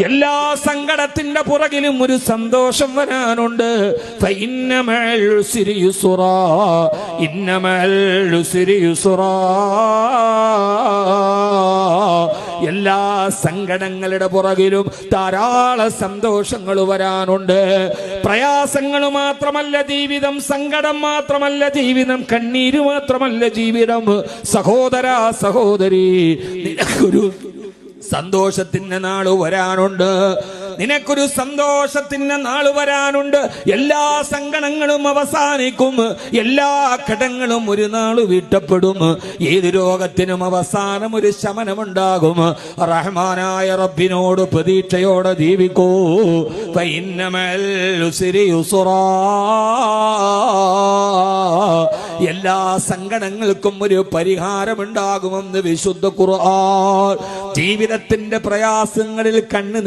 എല്ലാ സങ്കടത്തിന്റെ പുറകിലും ഒരു സന്തോഷം വരാനുണ്ട്. എല്ലാ സങ്കടങ്ങളുടെ പുറകിലും ധാരാളം സന്തോഷങ്ങൾ വരാനുണ്ട്. പ്രയാസങ്ങൾ മാത്രമല്ല ജീവിതം, സങ്കടം മാത്രമല്ല ജീവിതം, കണ്ണീര് മാത്രമല്ല ജീവിതം. സഹോദര സഹോദരി, നിനക്കൊരു സന്തോഷത്തിന്റെ നാള് വരാനുണ്ട്. നിനക്കൊരു സന്തോഷത്തിന്റെ നാള് വരാനുണ്ട്. എല്ലാ സങ്കടങ്ങളും അവസാനിക്കും. എല്ലാ കടങ്ങളും ഒരു നാള് വീട്ടപ്പെടും. ഏത് രോഗത്തിനും അവസാനം ഒരു ശമനമുണ്ടാകും. റഹ്മാനായ റബ്ബിനോട് പ്രതീക്ഷയോടെ ജീവിക്കൂ. ഫഇന്നമൽ ഉസ്രി യുസ്റാ. എല്ലാ സങ്കടങ്ങൾക്കും ഒരു പരിഹാരമുണ്ടാകുമെന്ന് വിശുദ്ധ ഖുർആൻ. ജീവിതത്തിന്റെ പ്രയാസങ്ങളിൽ കണ്ണ്